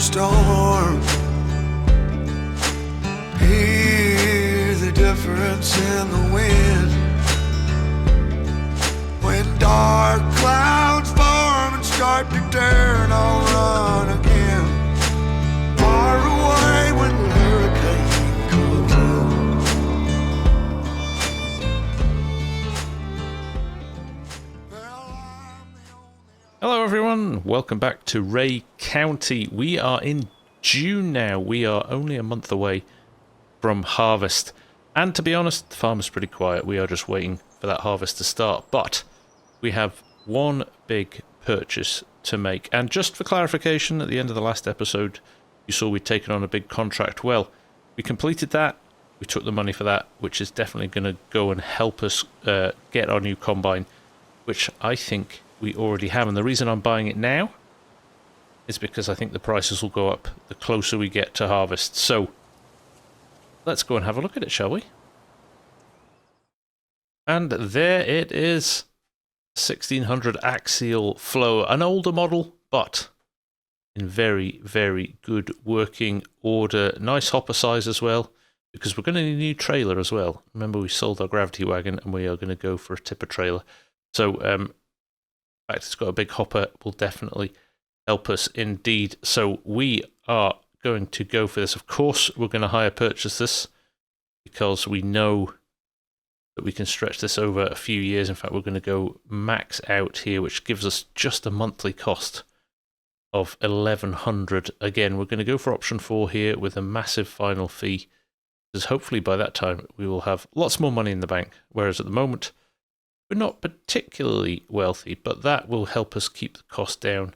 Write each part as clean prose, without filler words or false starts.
storm. Hear the difference in the wind when dark clouds form and start to turn. I'll run again, far away when the hurricane comes in. Hello everyone, welcome back to Ray County. We are in June now. We are only a month away from harvest. And to be honest, the farm is pretty quiet. We are just waiting for that harvest to start. But we have one big purchase to make. And just for clarification, at the end of the last episode, you saw we'd taken on a big contract. Well, we completed that. We took the money for that, which is definitely going to go and help us get our new combine, which I think we already have. And the reason I'm buying it now is because I think the prices will go up the closer we get to harvest. So let's go and have a look at it, shall we? And there it is. 1600 axial flow, an older model, but in very, very good working order. Nice hopper size as well, because we're going to need a new trailer as well. Remember, we sold our gravity wagon and we are going to go for a tipper trailer. So, in fact, it's got a big hopper, will definitely help us indeed. So we are going to go for this. Of course, we're going to hire purchase this because we know that we can stretch this over a few years. In fact, we're going to go max out here, which gives us just a monthly cost of 1100. Again, we're going to go for option 4 here with a massive final fee, because hopefully by that time we will have lots more money in the bank, whereas at the moment we're not particularly wealthy, but that will help us keep the cost down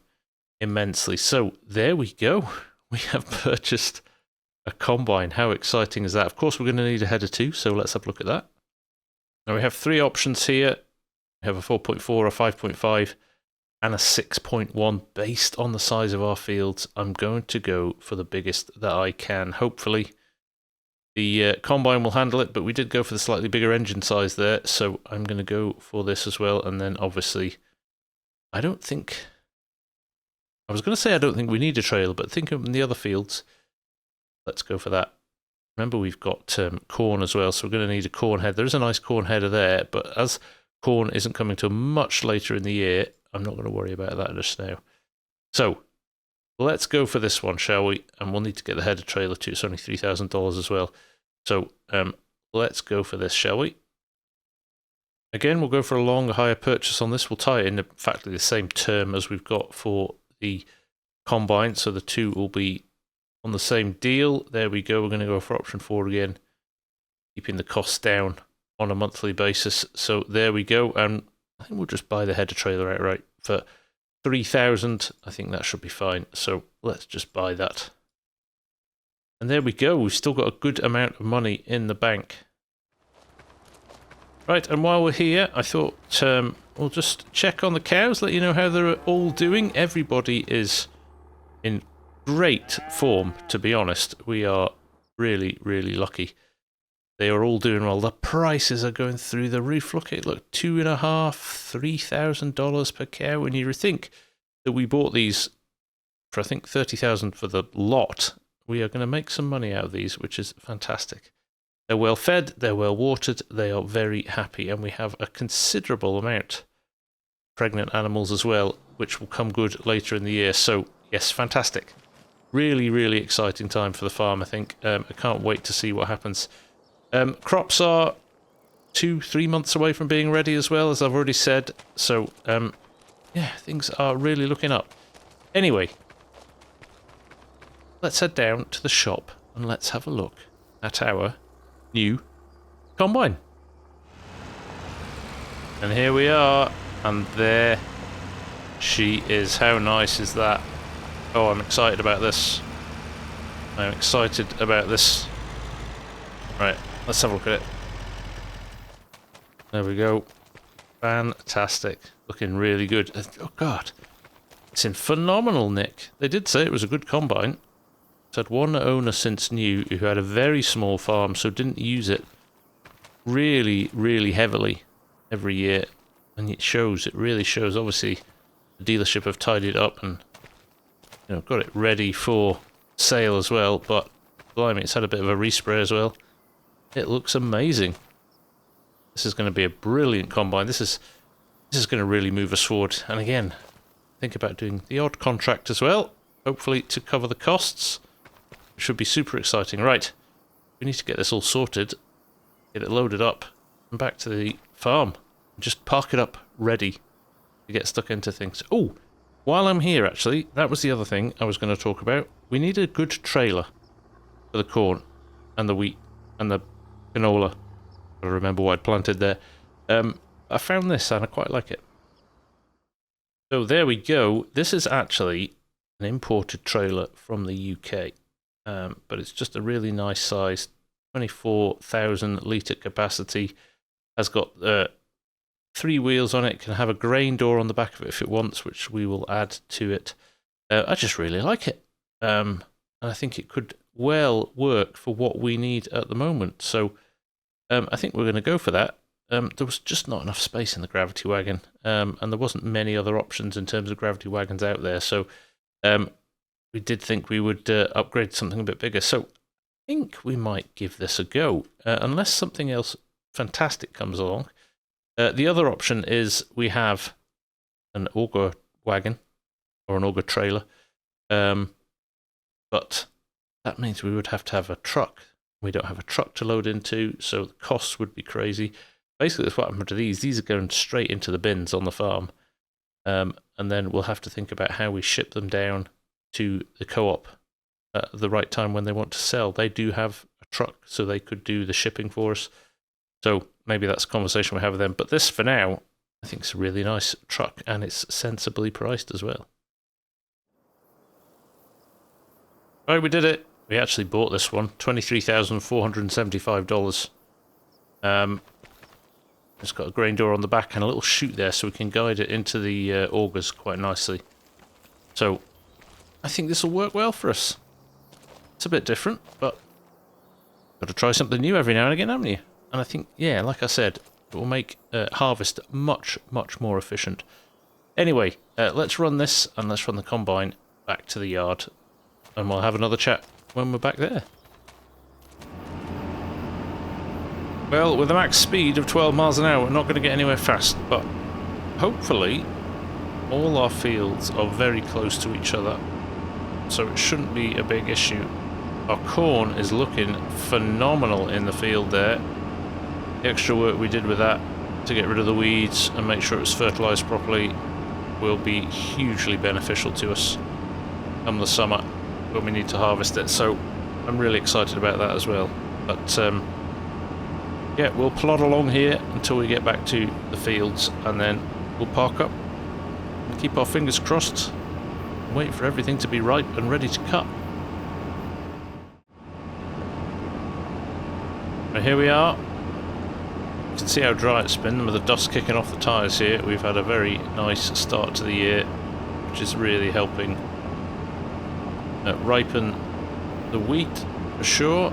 immensely. So there we go. We have purchased a combine. How exciting is that? Of course, we're going to need a header too, so let's have a look at that. Now we have 3 options here. We have a 4.4, a 5.5, and a 6.1 based on the size of our fields. I'm going to go for the biggest that I can. Hopefully the combine will handle it, but we did go for the slightly bigger engine size there, so I'm going to go for this as well. And then obviously, I was going to say I don't think we need a trailer, but think of the other fields. Let's go for that. Remember, we've got corn as well, so we're going to need a corn head. There is a nice corn header there, but as corn isn't coming till much later in the year, I'm not going to worry about that just now. So let's go for this one, shall we? And we'll need to get the header trailer too. It's only $3,000 as well. So let's go for this, shall we? Again, we'll go for a longer hire purchase on this. We'll tie it in practically the same term as we've got for the combine, so the two will be on the same deal. There we go. We're going to go for option 4 again, keeping the costs down on a monthly basis. So there we go. And I think we'll just buy the header trailer outright for $3,000. I think that should be fine. So let's just buy that. And there we go. We've still got a good amount of money in the bank. Right, and while we're here, I thought we'll just check on the cows, let you know how they're all doing. Everybody is in great form, to be honest. We are really, really lucky. They are all doing well. The prices are going through the roof. Look, $2,500, $3,000 per cow. When you think that we bought these for, I think, $30,000 for the lot, we are going to make some money out of these, which is fantastic. They're well fed, they're well watered, they are very happy, and we have a considerable amount of pregnant animals as well, which will come good later in the year. So, yes, fantastic. Really, really exciting time for the farm, I think. I can't wait to see what happens. Crops are 2-3 months away from being ready as well, as I've already said. So, yeah, things are really looking up. Anyway, let's head down to the shop and let's have a look at our new combine. And here we are, and there she is. How nice is that? Oh, I'm excited about this. I'm excited about this. Right, let's have a look at it. There we go. Fantastic. Looking really good. Oh, God. It's in phenomenal nick. They did say it was a good combine. It's had one owner since new who had a very small farm, so didn't use it really, really heavily every year. And it shows. It really shows. Obviously, the dealership have tidied it up and you know, got it ready for sale as well, but blimey, it's had a bit of a respray as well. It looks amazing. This is going to be a brilliant combine. This is going to really move us forward. And again, think about doing the odd contract as well, hopefully to cover the costs. It should be super exciting. Right, we need to get this all sorted, get it loaded up, and back to the farm. Just park it up ready to get stuck into things. Oh, while I'm here, actually, that was the other thing I was going to talk about. We need a good trailer for the corn and the wheat and the canola. I remember what I'd planted there. I found this and I quite like it. So there we go. This is actually an imported trailer from the UK, but it's just a really nice size, 24,000 litre capacity. Has got 3 wheels on it, can have a grain door on the back of it if it wants, which we will add to it. I just really like it, and I think it could well work for what we need at the moment. So I think we're going to go for that. There was just not enough space in the gravity wagon, and there wasn't many other options in terms of gravity wagons out there. So we did think we would upgrade to something a bit bigger. So I think we might give this a go, unless something else fantastic comes along. The other option is we have an auger wagon or an auger trailer, but that means we would have to have a truck. We don't have a truck to load into, so the costs would be crazy. Basically, that's what happened to these. These are going straight into the bins on the farm, and then we'll have to think about how we ship them down to the co-op at the right time when they want to sell. They do have a truck, so they could do the shipping for us. So maybe that's a conversation we have with them. But this, for now, I think it's a really nice truck, and it's sensibly priced as well. Right, we did it. We actually bought this one, $23,475. It's got a grain door on the back and a little chute there, so we can guide it into the augers quite nicely. So I think this will work well for us. It's a bit different, but got to try something new every now and again, haven't you? And I think, yeah, like I said, it will make harvest much, much more efficient. Anyway, let's run this, and let's run the combine back to the yard, and we'll have another chat when we're back there. Well, with a max speed of 12 miles an hour, we're not going to get anywhere fast, but hopefully all our fields are very close to each other, so it shouldn't be a big issue. Our corn is looking phenomenal in the field there. The extra work we did with that to get rid of the weeds and make sure it was fertilised properly will be hugely beneficial to us come the summer when we need to harvest it. So I'm really excited about that as well. But yeah, we'll plod along here until we get back to the fields, and then we'll park up and keep our fingers crossed and wait for everything to be ripe and ready to cut. Right, here we are. You can see how dry it's been with the dust kicking off the tyres here. We've had a very nice start to the year, which is really helping ripen the wheat for sure.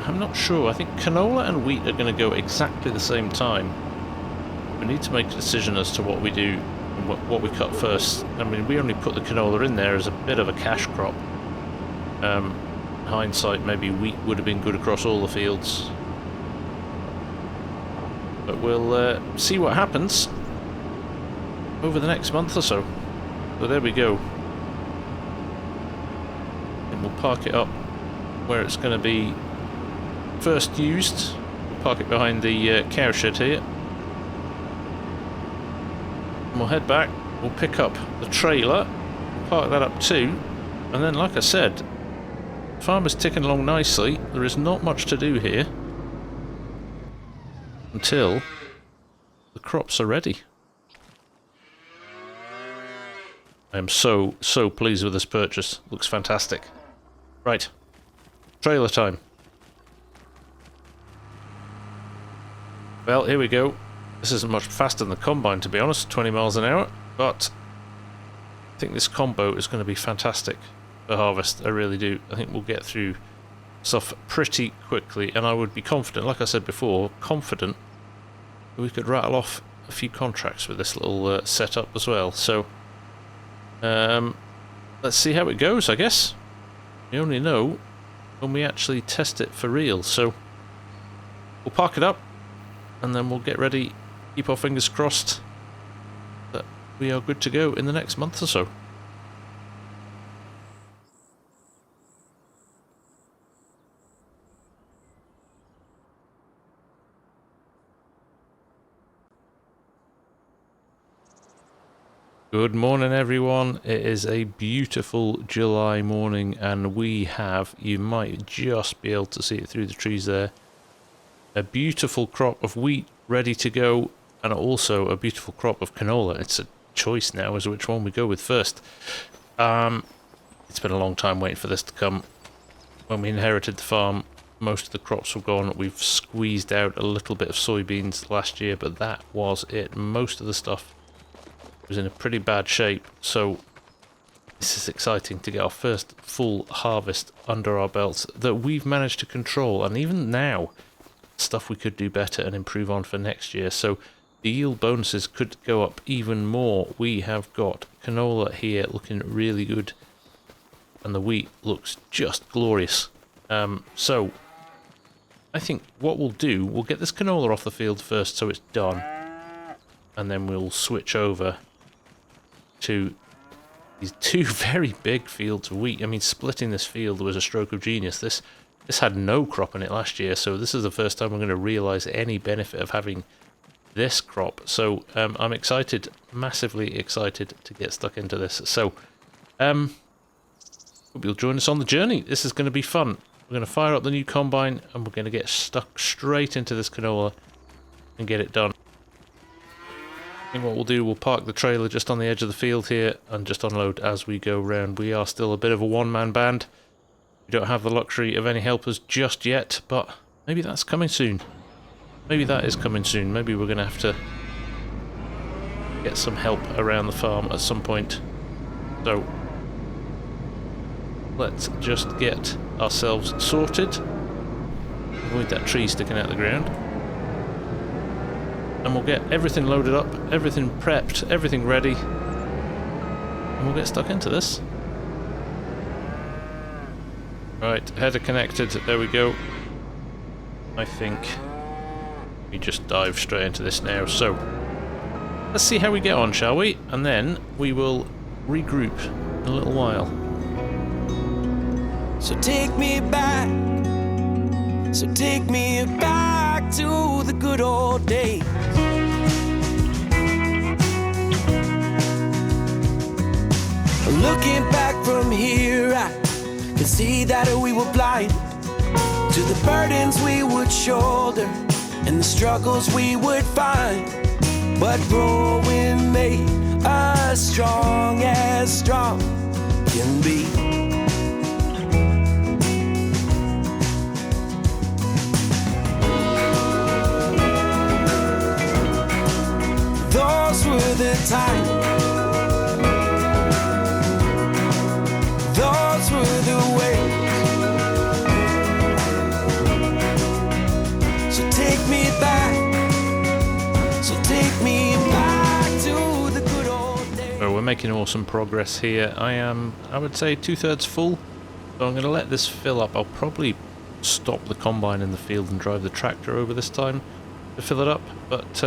I'm not sure. I think canola and wheat are going to go exactly the same time. We need to make a decision as to what we do and what we cut first. I mean, we only put the canola in there as a bit of a cash crop. In hindsight, maybe wheat would have been good across all the fields. But we'll see what happens over the next month or so. So there we go. And we'll park it up where it's going to be first used. We'll park it behind the cow shed here. And we'll head back. We'll pick up the trailer, park that up too, and then, like I said, the farm is ticking along nicely. There is not much to do here until the crops are ready. I am so pleased with this purchase. Looks fantastic. Right, trailer time. Well, here we go. This isn't much faster than the combine, to be honest, 20 miles an hour, but I think this combo is going to be fantastic for harvest. I really do. I think we'll get through stuff pretty quickly, and I would be confident, like I said before, confident that we could rattle off a few contracts with this little setup as well. So let's see how it goes, I guess. We only know when we actually test it for real, so we'll park it up and then we'll get ready, keep our fingers crossed that we are good to go in the next month or so. Good morning everyone, it is a beautiful July morning and we have, you might just be able to see it through the trees there, a beautiful crop of wheat ready to go and also a beautiful crop of canola. It's a choice now as to which one we go with first. It's been a long time waiting for this to come. When we inherited the farm, most of the crops were gone. We've squeezed out a little bit of soybeans last year, but that was it. Most of the stuff was in a pretty bad shape, so this is exciting to get our first full harvest under our belts that we've managed to control, and even now stuff we could do better and improve on for next year, so the yield bonuses could go up even more. We have got canola here looking really good and the wheat looks just glorious. So I think what we'll do, we'll get this canola off the field first so it's done, and then we'll switch over to these two very big fields of wheat. I mean, splitting this field was a stroke of genius. This had no crop in it last year, so this is the first time we're going to realise any benefit of having this crop. So I'm excited, massively excited to get stuck into this. So hope you'll join us on the journey. This is going to be fun. We're going to fire up the new combine and we're going to get stuck straight into this canola and get it done. I think what we'll do, we'll park the trailer just on the edge of the field here and just unload as we go round. We are still a bit of a one-man band. We don't have the luxury of any helpers just yet, but maybe that's coming soon. Maybe that is coming soon. Maybe we're going to have to get some help around the farm at some point. So let's just get ourselves sorted. Avoid that tree sticking out the ground. And we'll get everything loaded up, everything prepped, everything ready, and we'll get stuck into this. Right, header connected, there we go. I think we just dive straight into this now, so let's see how we get on, shall we? And then we will regroup in a little while. So take me back to the good old days. Looking back from here, I can see that we were blind to the burdens we would shoulder and the struggles we would find. But growing made us strong as strong can be. Those were the times. Those were the ways. So take me back. So take me back to the good old days. So we're making awesome progress here. I would say 2/3 full. So I'm going to let this fill up. I'll probably stop the combine in the field and drive the tractor over this time to fill it up. But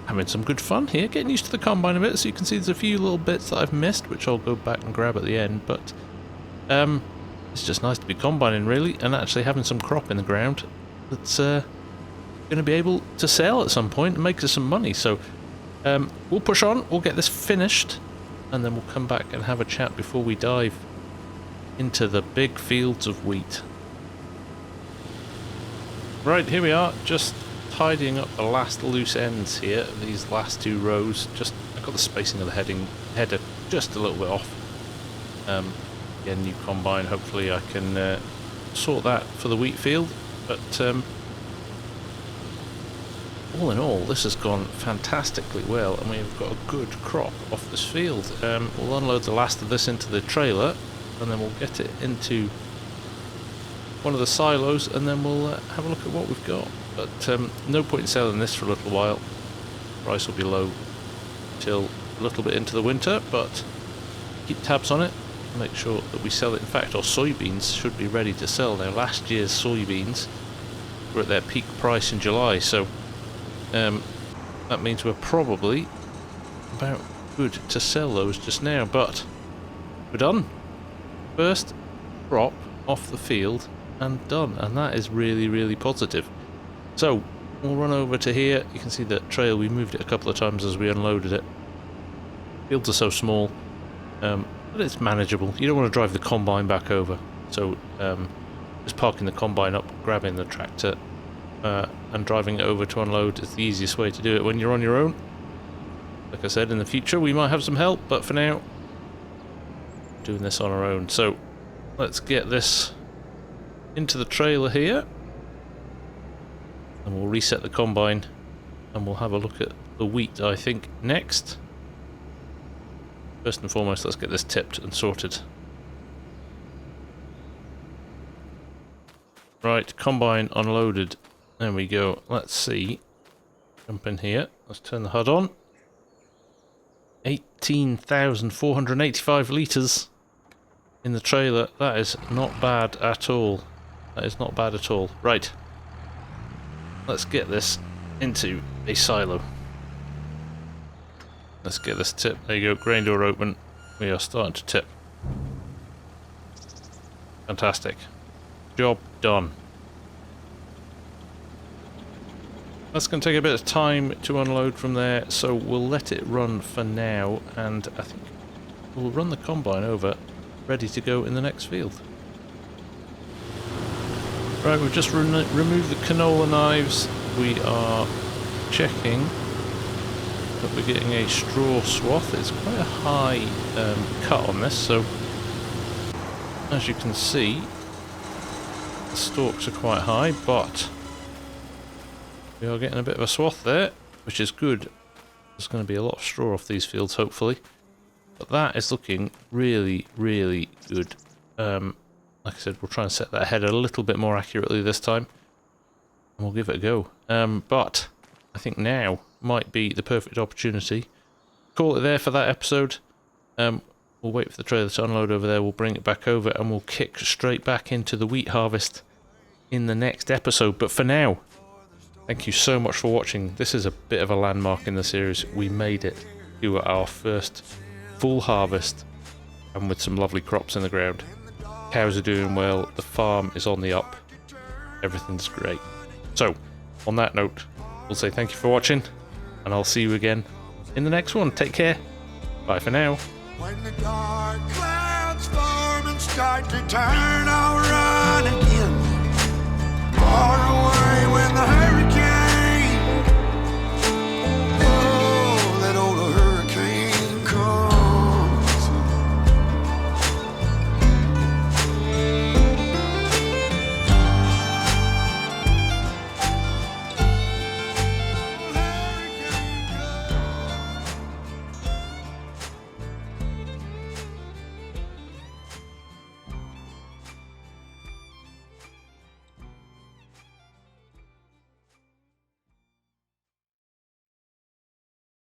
having some good fun here, getting used to the combine a bit. So you can see there's a few little bits that I've missed, which I'll go back and grab at the end. But it's just nice to be combining really, and actually having some crop in the ground that's going to be able to sell at some point and make us some money. So we'll push on, we'll get this finished, and then we'll come back and have a chat before we dive into the big fields of wheat. Right, here we are, just tidying up the last loose ends here, these last two rows. Just I got the spacing of the header just a little bit off. Again, new combine, hopefully I can sort that for the wheat field, but all in all this has gone fantastically well and we've got a good crop off this field. We'll unload the last of this into the trailer and then we'll get it into one of the silos and then we'll have a look at what we've got. But no point in selling this for a little while. Price will be low till a little bit into the winter, but keep tabs on it. make sure that we sell it. In fact, our soybeans should be ready to sell now. Last year's soybeans were at their peak price in July, so that means we're probably about good to sell those just now, but we're done. First crop off the field and done, and that is really, really positive. So we'll run over to here. You can see the trail, we moved it a couple of times as we unloaded it. Fields are so small, but it's manageable. You don't want to drive the combine back over, so just parking the combine up, grabbing the tractor and driving it over to unload is the easiest way to do it when you're on your own. Like I said, in the future we might have some help, but for now, doing this on our own. So let's get this into the trailer here, and we'll reset the combine, and we'll have a look at the wheat, I think, next. First and foremost, let's get this tipped and sorted. Right, combine unloaded. There we go. Let's see. Jump in here. Let's turn the HUD on. 18,485 litres in the trailer. That is not bad at all. That is not bad at all. Right. Let's get this into a silo. Let's get this tip. There you go. Grain door open. We are starting to tip. Fantastic. Job done. That's going to take a bit of time to unload from there, so we'll let it run for now, and I think we'll run the combine over, ready to go in the next field. Right, we've just removed the canola knives. We are checking that we're getting a straw swath. It's quite a high cut on this, so as you can see, the stalks are quite high, but we are getting a bit of a swath there, which is good. There's going to be a lot of straw off these fields, hopefully. But that is looking really, really good. Like I said, we'll try and set that head a little bit more accurately this time, and we'll give it a go. But I think now might be the perfect opportunity. Call it there for that episode. We'll wait for the trailer to unload over there, we'll bring it back over, and we'll kick straight back into the wheat harvest in the next episode. But for now, thank you so much for watching. This is a bit of a landmark in the series. We made it to our first full harvest, and with some lovely crops in the ground. Cows are doing well, the farm is on the up, everything's great. So, on that note, we'll say thank you for watching, and I'll see you again in the next one. Take care. Bye for now. When the dark clouds form and start to turn, I'll run again.